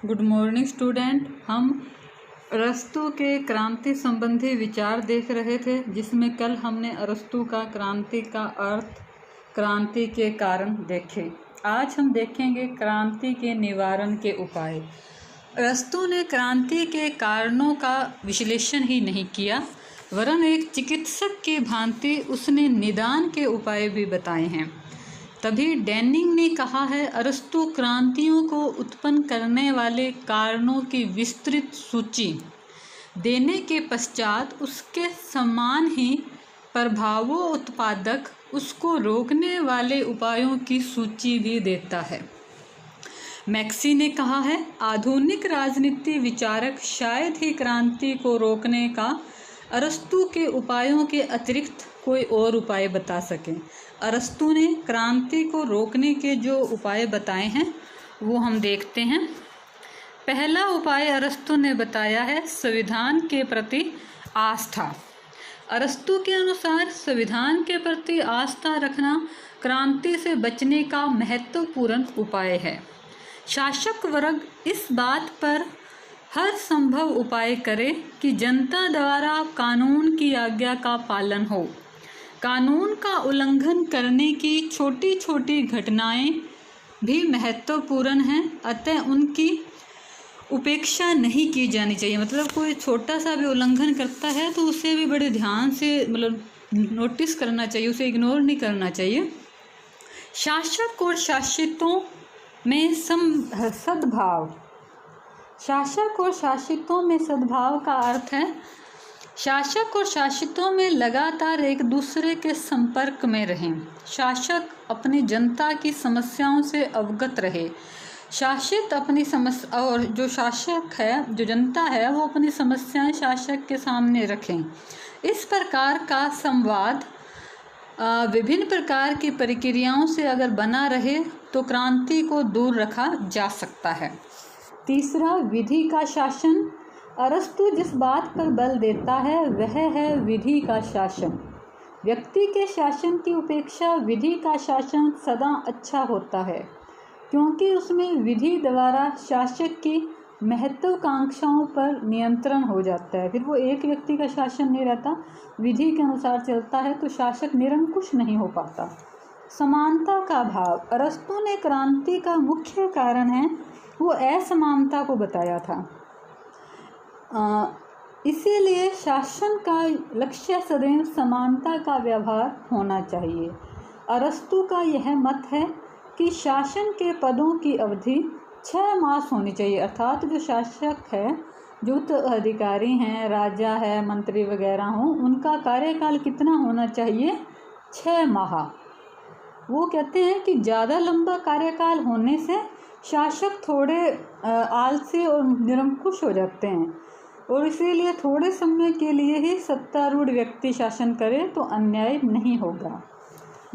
Good morning student. हम अरस्तु के क्रांति संबंधी विचार देख रहे थे, जिसमें कल हमने अरस्तु का क्रांति का अर्थ, क्रांति के कारण देखे। आज हम देखेंगे क्रांति के निवारण के उपाय। अरस्तु ने क्रांति के कारणों का विश्लेषण ही नहीं किया, वरन एक चिकित्सक की भांति उसने निदान के उपाय भी बताए हैं। तभी डैनिंग ने कहा है, अरस्तु क्रांतियों को उत्पन्न करने वाले कारणों की विस्तृत सूची देने के पश्चात उसके समान ही प्रभावों उत्पादक उसको रोकने वाले उपायों की सूची भी देता है। मैक्सी ने कहा है, आधुनिक राजनीति विचारक शायद ही क्रांति को रोकने का अरस्तु के उपायों के अतिरिक्त कोई और उपाय बता सकें। अरस्तु ने क्रांति को रोकने के जो उपाय बताए हैं वो हम देखते हैं। पहला उपाय अरस्तु ने बताया है संविधान के प्रति आस्था। अरस्तु के अनुसार संविधान के प्रति आस्था रखना क्रांति से बचने का महत्वपूर्ण उपाय है। शासक वर्ग इस बात पर हर संभव उपाय करे कि जनता द्वारा कानून की आज्ञा का पालन हो। कानून का उल्लंघन करने की छोटी छोटी घटनाएं भी महत्वपूर्ण हैं, अतः उनकी उपेक्षा नहीं की जानी चाहिए। मतलब कोई छोटा सा भी उल्लंघन करता है तो उसे भी बड़े ध्यान से नोटिस करना चाहिए, उसे इग्नोर नहीं करना चाहिए। शासक और शासितों में सद्भाव। शासक और शासितों में सद्भाव का अर्थ है शासक और शासितों में लगातार एक दूसरे के संपर्क में रहें। शासक अपनी जनता की समस्याओं से अवगत रहे, शासित अपनी समस्या, और जो शासक है, जो जनता है, वो अपनी समस्याएं शासक के सामने रखें। इस प्रकार का संवाद विभिन्न प्रकार की प्रक्रियाओं से अगर बना रहे तो क्रांति को दूर रखा जा सकता है। तीसरा, विधि का शासन। अरस्तु जिस बात पर बल देता है वह है विधि का शासन। व्यक्ति के शासन की उपेक्षा विधि का शासन सदा अच्छा होता है, क्योंकि उसमें विधि द्वारा शासक की महत्वाकांक्षाओं पर नियंत्रण हो जाता है। फिर वो एक व्यक्ति का शासन नहीं रहता, विधि के अनुसार चलता है तो शासक निरंकुश नहीं हो पाता। समानता का भाव। अरस्तु ने क्रांति का मुख्य कारण है वो असमानता को बताया था। इसीलिए शासन का लक्ष्य सदैव समानता का व्यवहार होना चाहिए। अरस्तु का यह मत है कि शासन के पदों की अवधि 6 मास होनी चाहिए। अर्थात जो शासक है, जो अधिकारी हैं, राजा है, मंत्री वगैरह हों, उनका कार्यकाल कितना होना चाहिए? 6 माह। वो कहते हैं कि ज़्यादा लंबा कार्यकाल होने से शासक थोड़े आलसी और निरंकुश हो जाते हैं, और इसीलिए थोड़े समय के लिए ही सत्तारूढ़ व्यक्ति शासन करे तो अन्याय नहीं होगा।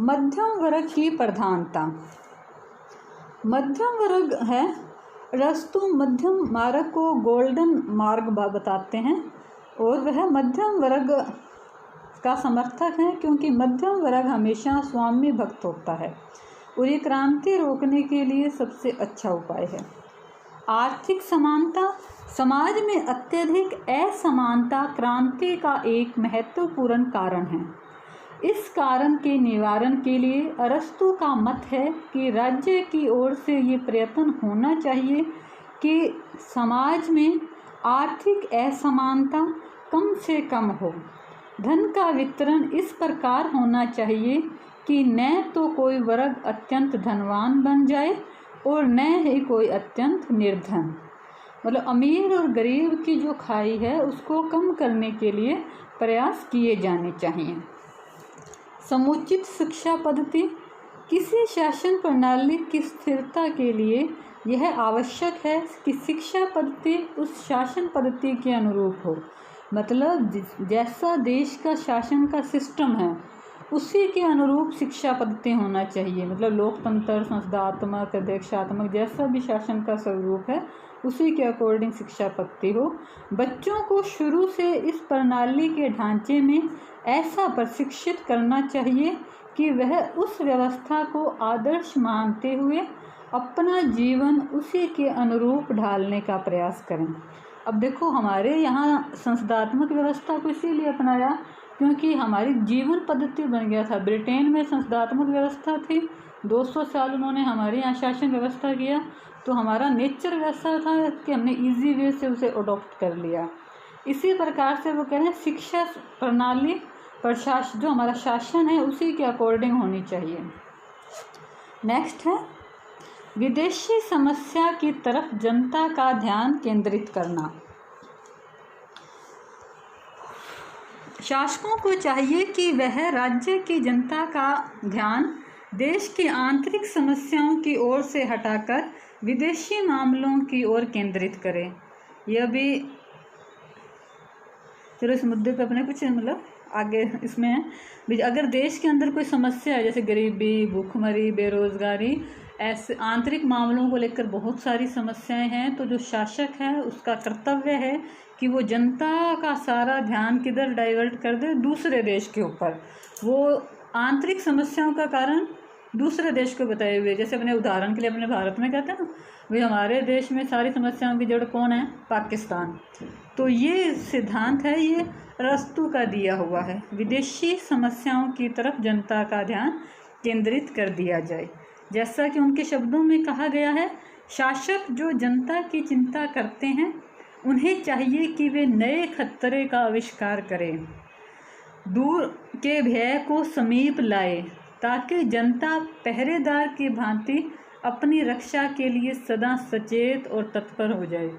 मध्यम वर्ग की प्रधानता। मध्यम वर्ग है, अरस्तु मध्यम मार्ग को गोल्डन मार्ग बताते हैं, और वह मध्यम वर्ग का समर्थक है, क्योंकि मध्यम वर्ग हमेशा स्वामी भक्त होता है और ये क्रांति रोकने के लिए सबसे अच्छा उपाय है। आर्थिक समानता। समाज में अत्यधिक असमानता क्रांति का एक महत्वपूर्ण कारण है। इस कारण के निवारण के लिए अरस्तु का मत है कि राज्य की ओर से ये प्रयत्न होना चाहिए कि समाज में आर्थिक असमानता कम से कम हो। धन का वितरण इस प्रकार होना चाहिए कि न तो कोई वर्ग अत्यंत धनवान बन जाए और न ही कोई अत्यंत निर्धन। मतलब अमीर और गरीब की जो खाई है उसको कम करने के लिए प्रयास किए जाने चाहिए। समुचित शिक्षा पद्धति। किसी शासन प्रणाली की स्थिरता के लिए यह आवश्यक है कि शिक्षा पद्धति उस शासन पद्धति के अनुरूप हो। मतलब जैसा देश का शासन का सिस्टम है उसी के अनुरूप शिक्षा पद्धति होना चाहिए। मतलब लोकतंत्र, संसदात्मक, अध्यक्षात्मक, जैसा भी शासन का स्वरूप है उसी के अकॉर्डिंग शिक्षा पद्धति हो। बच्चों को शुरू से इस प्रणाली के ढांचे में ऐसा प्रशिक्षित करना चाहिए कि वह उस व्यवस्था को आदर्श मानते हुए अपना जीवन उसी के अनुरूप ढालने का प्रयास करें। अब देखो, हमारे यहाँ संसदात्मक व्यवस्था को इसीलिए अपनाया क्योंकि हमारी जीवन पद्धति बन गया था। ब्रिटेन में संसदात्मक व्यवस्था थी, 200 साल उन्होंने हमारे यहाँ शासन व्यवस्था किया, तो हमारा नेचर वैसा था कि हमने इजी वे से उसे अडॉप्ट कर लिया। इसी प्रकार से वो कह रहे हैं शिक्षा प्रणाली प्रशासन, जो हमारा शासन है उसी के अकॉर्डिंग होनी चाहिए। नेक्स्ट है विदेशी समस्या की तरफ जनता का ध्यान केंद्रित करना। शासकों को चाहिए कि वह राज्य की जनता का ध्यान देश की आंतरिक समस्याओं की ओर से हटाकर विदेशी मामलों की ओर केंद्रित करें। यह भी चलो इस मुद्दे पे अपने कुछ आगे इसमें है। अगर देश के अंदर कोई समस्या है जैसे गरीबी, भूखमरी, बेरोजगारी, ऐसे आंतरिक मामलों को लेकर बहुत सारी समस्याएं हैं, तो जो शासक है उसका कर्तव्य है कि वो जनता का सारा ध्यान किधर डाइवर्ट कर दे, दूसरे देश के ऊपर। वो आंतरिक समस्याओं का कारण दूसरे देश को बताए हुए, जैसे अपने उदाहरण के लिए अपने भारत में कहते हैं ना, भाई हमारे देश में सारी समस्याओं की जड़ कौन है? पाकिस्तान। तो ये सिद्धांत है, ये अरस्तू का दिया हुआ है, विदेशी समस्याओं की तरफ जनता का ध्यान केंद्रित कर दिया जाए। जैसा कि उनके शब्दों में कहा गया है, शासक जो जनता की चिंता करते हैं उन्हें चाहिए कि वे नए खतरे का आविष्कार करें, दूर के भय को समीप लाए, ताकि जनता पहरेदार की भांति अपनी रक्षा के लिए सदा सचेत और तत्पर हो जाए।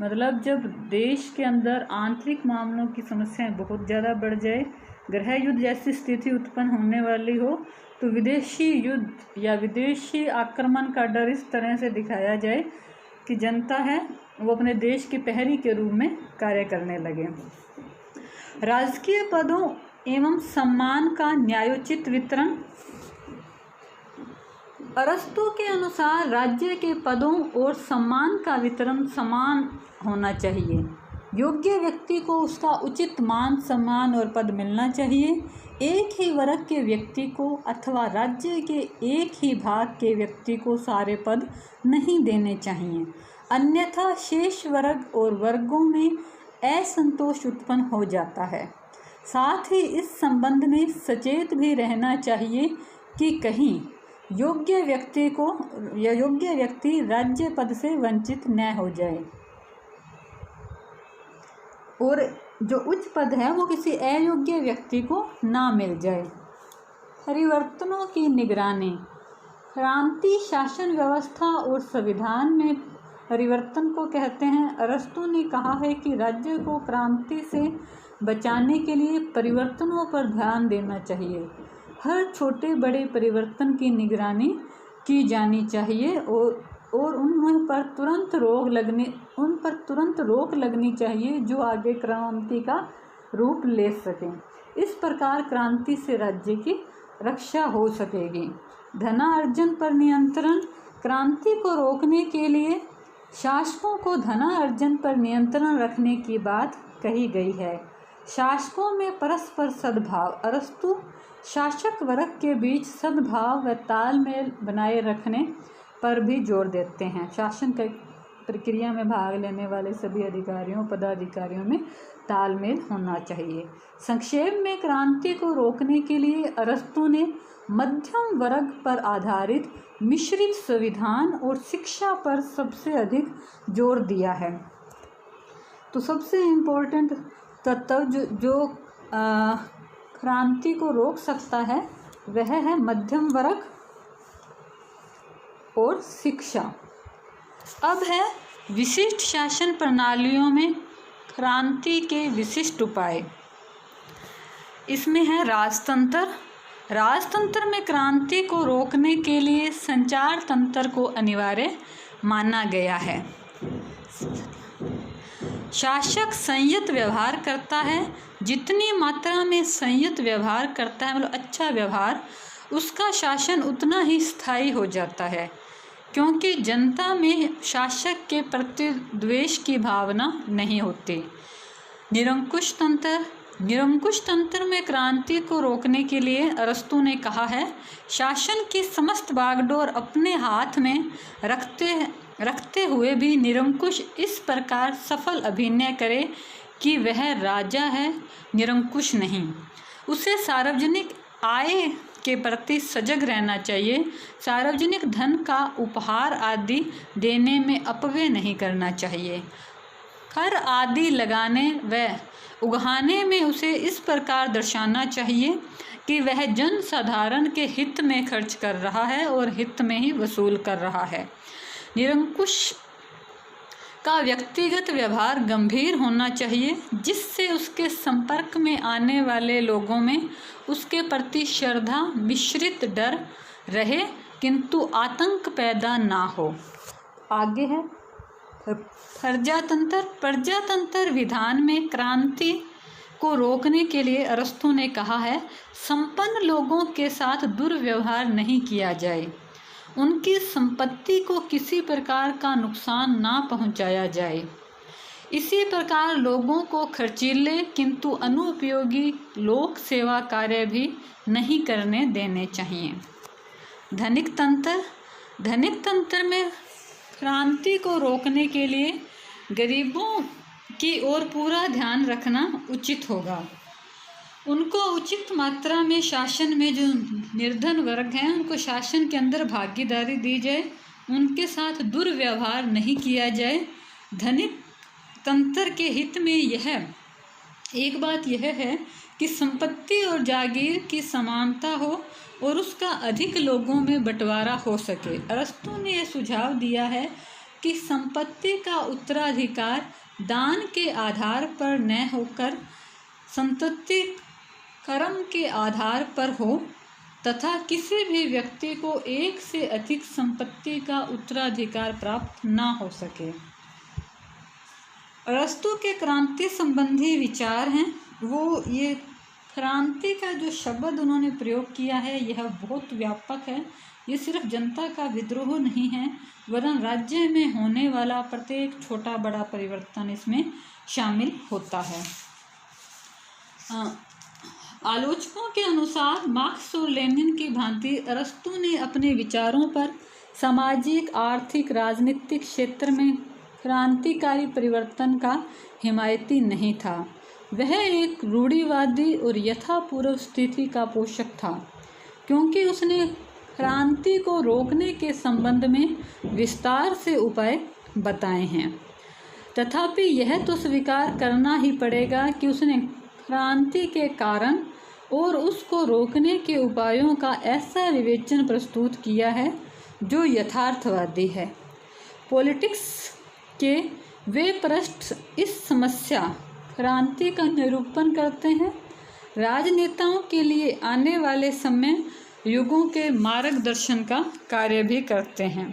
मतलब जब देश के अंदर आंतरिक मामलों की समस्याएं बहुत ज़्यादा बढ़ जाए, गृह युद्ध जैसी स्थिति उत्पन्न होने वाली हो, तो विदेशी युद्ध या विदेशी आक्रमण का डर इस तरह से दिखाया जाए कि जनता है वो अपने देश के प्रहरी के रूप में कार्य करने लगे। राजकीय पदों एवं सम्मान का न्यायोचित वितरण। अरस्तू के अनुसार राज्य के पदों और सम्मान का वितरण समान होना चाहिए। योग्य व्यक्ति को उसका उचित मान, सम्मान और पद मिलना चाहिए। एक ही वर्ग के व्यक्ति को अथवा राज्य के एक ही भाग के व्यक्ति को सारे पद नहीं देने चाहिए, अन्यथा शेष वर्ग और वर्गों में असंतोष उत्पन्न हो जाता है। साथ ही इस संबंध में सचेत भी रहना चाहिए कि कहीं योग्य व्यक्ति राज्य पद से वंचित न हो जाए और जो उच्च पद है वो किसी अयोग्य व्यक्ति को ना मिल जाए। परिवर्तनों की निगरानी। क्रांति शासन व्यवस्था और संविधान में परिवर्तन को कहते हैं। अरस्तू ने कहा है कि राज्य को क्रांति से बचाने के लिए परिवर्तनों पर ध्यान देना चाहिए। हर छोटे बड़े परिवर्तन की निगरानी की जानी चाहिए और उन पर तुरंत रोक लगनी चाहिए जो आगे क्रांति का रूप ले सकें। इस प्रकार क्रांति से राज्य की रक्षा हो सकेगी। धनार्जन पर नियंत्रण। क्रांति को रोकने के लिए शासकों को धनार्जन पर नियंत्रण रखने की बात कही गई है। शासकों में परस्पर सद्भाव। अरस्तू शासक वर्ग के बीच सद्भाव व तालमेल बनाए रखने पर भी जोर देते हैं। शासन की प्रक्रिया में भाग लेने वाले सभी अधिकारियों पदाधिकारियों में तालमेल होना चाहिए। संक्षेप में क्रांति को रोकने के लिए अरस्तू ने मध्यम वर्ग पर आधारित मिश्रित संविधान और शिक्षा पर सबसे अधिक जोर दिया है। तो सबसे इम्पोर्टेंट तत्व जो क्रांति को रोक सकता है वह है मध्यम वर्ग और शिक्षा। अब है विशिष्ट शासन प्रणालियों में क्रांति के विशिष्ट उपाय। इसमें है राजतंत्र। राजतंत्र में क्रांति को रोकने के लिए संचार तंत्र को अनिवार्य माना गया है। शासक संयत व्यवहार करता है। जितनी मात्रा में संयत व्यवहार करता है, मतलब अच्छा व्यवहार, उसका शासन उतना ही स्थायी हो जाता है, क्योंकि जनता में शासक के प्रति द्वेष की भावना नहीं होती। निरंकुश तंत्र। निरंकुश तंत्र में क्रांति को रोकने के लिए अरस्तु ने कहा है, शासन की समस्त बागडोर अपने हाथ में रखते हुए भी निरंकुश इस प्रकार सफल अभिनय करे कि वह राजा है, निरंकुश नहीं। उसे सार्वजनिक आय के प्रति सजग रहना चाहिए, सार्वजनिक धन का उपहार आदि देने में अपव्यय नहीं करना चाहिए। कर आदि लगाने व उगाहने में उसे इस प्रकार दर्शाना चाहिए कि वह जन साधारण के हित में खर्च कर रहा है और हित में ही वसूल कर रहा है। निरंकुश का व्यक्तिगत व्यवहार गंभीर होना चाहिए, जिससे उसके संपर्क में आने वाले लोगों में उसके प्रति श्रद्धा मिश्रित डर रहे, किंतु आतंक पैदा ना हो। आगे है प्रजातंत्र। प्रजातंत्र विधान में क्रांति को रोकने के लिए अरस्तु ने कहा है, संपन्न लोगों के साथ दुर्व्यवहार नहीं किया जाए, उनकी संपत्ति को किसी प्रकार का नुकसान ना पहुंचाया जाए। इसी प्रकार लोगों को खर्चीले किंतु अनुपयोगी लोक सेवा कार्य भी नहीं करने देने चाहिए। धनिक तंत्र। धनिक तंत्र में क्रांति को रोकने के लिए गरीबों की ओर पूरा ध्यान रखना उचित होगा। उनको उचित मात्रा में शासन में जो निर्धन वर्ग हैं उनको शासन के अंदर भागीदारी दी जाए, उनके साथ दुर्व्यवहार नहीं किया जाए। धनिक तंत्र के हित में यह एक बात यह है कि संपत्ति और जागीर की समानता हो और उसका अधिक लोगों में बंटवारा हो सके। अरस्तु ने यह सुझाव दिया है कि संपत्ति का उत्तराधिकार दान के आधार पर न होकर संतति कर्म के आधार पर हो तथा किसी भी व्यक्ति को एक से अधिक संपत्ति का उत्तराधिकार प्राप्त न हो सके। अरस्तु के क्रांति संबंधी विचार हैं वो ये क्रांति का जो शब्द उन्होंने प्रयोग किया है यह बहुत व्यापक है। ये सिर्फ जनता का विद्रोह नहीं है वरन राज्य में होने वाला प्रत्येक छोटा बड़ा परिवर्तन इसमें शामिल होता है। आलोचकों के अनुसार मार्क्स और लेनिन की भांति अरस्तु ने अपने विचारों पर सामाजिक आर्थिक राजनीतिक क्षेत्र में क्रांतिकारी परिवर्तन का हिमायती नहीं था। वह एक रूढ़िवादी और यथापूर्व स्थिति का पोषक था, क्योंकि उसने क्रांति को रोकने के संबंध में विस्तार से उपाय बताए हैं। तथापि यह तो स्वीकार करना ही पड़ेगा कि उसने क्रांति के कारण और उसको रोकने के उपायों का ऐसा विवेचन प्रस्तुत किया है जो यथार्थवादी है। पॉलिटिक्स के वे पृष्ठ इस समस्या क्रांति का निरूपण करते हैं, राजनेताओं के लिए आने वाले समय युगों के मार्गदर्शन का कार्य भी करते हैं।